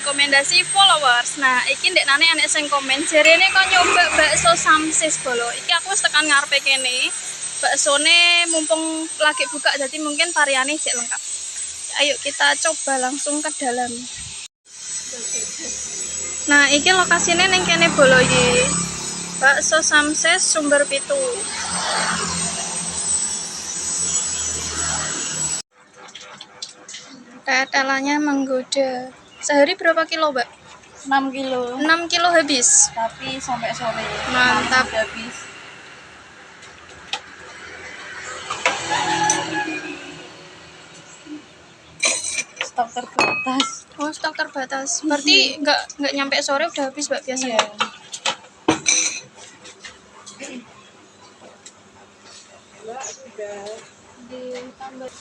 rekomendasi followers. Nah, iki ndek nane anek sing komen jarene kok nyoba bakso Samsis bolo. Iki aku wis tekan ngarepe kene. Baksone mumpung lagi buka jadi mungkin variannya cek lengkap. Ayo kita coba langsung ke dalam. Nah, iki lokasinya neng kene bolo iki. Bakso Samsis Sumber Pitu. Tetelannya menggoda. Sehari berapa kilo, Mbak? 6 kilo. 6 kilo habis. Tapi sampai sore. Mantap. Habis. Stok terbatas. Oh, stok terbatas. Berarti nggak nyampe sore udah habis, Mbak, biasanya. Iya. Sudah ditambah.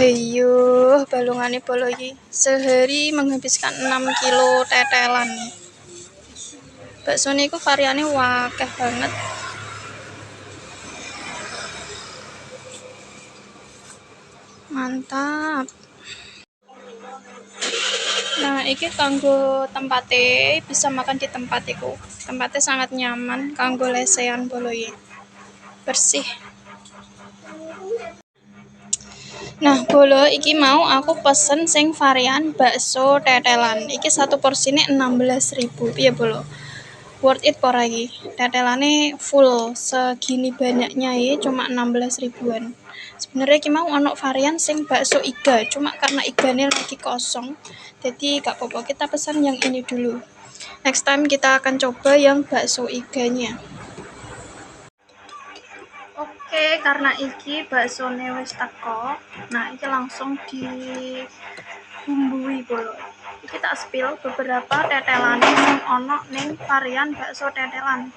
Ayo, balungane bolo iki. Sehari menghabiskan 6 kilo tetelan. Bakso niku variane wakeh banget. Mantap. Nah, iki kanggo tempatnya bisa makan di tempat iku. Tempatnya sangat nyaman kanggo lesehan bolo iki. Bersih. Nah, bolo iki mau aku pesen sing varian bakso tetelan. Iki satu porsine 16.000. Piye bolo? Worth it pora iki. Tetelane full segini banyaknya ya cuma 16 ribuan. Sebenarnya iki mau ono varian sing bakso iga, cuma karena igane lagi kosong. Jadi gak apa-apa kita pesan yang ini dulu. Next time kita akan coba yang bakso iganya. Oke, karena iki baksone wis teko, nah iki langsung dibumbui bolo. Iki tak spill beberapa tetelane sing ono ning varian bakso tetelan.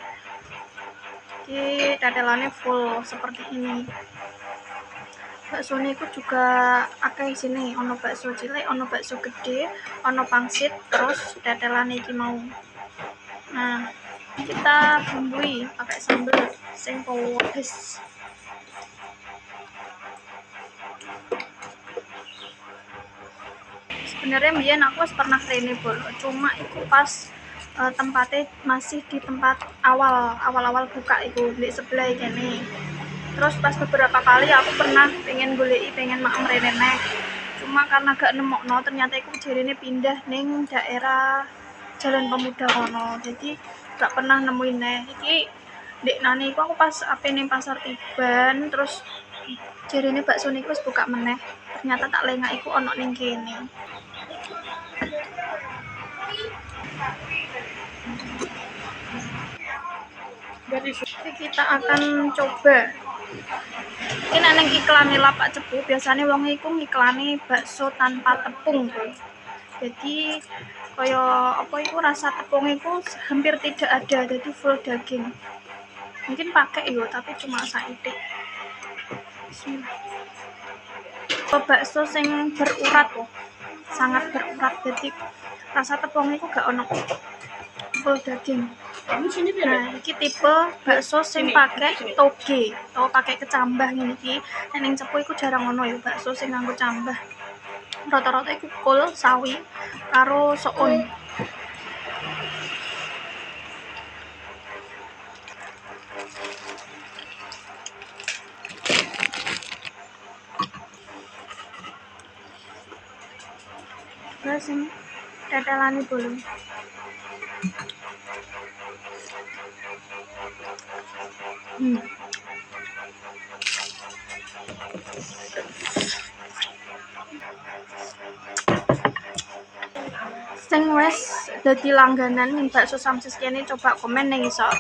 Iki tetelannya full seperti ini. Bakso niku juga akeh sini, ono bakso cilik, ono bakso gede, ono pangsit, terus tetelan iki mau. Nah, kita bumbui pakai sambal sing pedes. Sebenarnya mbiyen aku pernah rene bolo, cuma itu pas tempatnya masih di tempat awal buka itu di sebelah kene. Terus pas beberapa kali aku pernah pengen maem rene neh. Cuma karena gak nemokno ternyata iku jarene pindah ning daerah Jalan Pemuda kono. Jadi gak pernah nemuin neh. Iki ndek nane iku aku pas ape ning Pasar Tiban terus jarene bakso niku wis buka meneh. Ternyata tak lengak iku ono ning kene. Kita akan coba. Ini neng iklan lapak cepu biasanya wong iku ngiklani bakso tanpa tepung tuh. Jadi kaya apa iku rasa tepung iku hampir tidak ada, jadi full daging. Mungkin pakai yo tapi cuma saitik. Bakso sing berurat loh. Sangat berurat, jadi rasa tepung iku gak ono. Full daging. Nah, iki tipe bakso sing pakai toge, atau pakai kecambah ngene iki. Ning cepu iku jarang ono ya bakso sing nganggo cambah. Rata-rata iku kol, sawi, karo soun. Terus sing tetelane bolong. Sing wis dadi langganan ning bakso Samsis kene coba komen ning isor.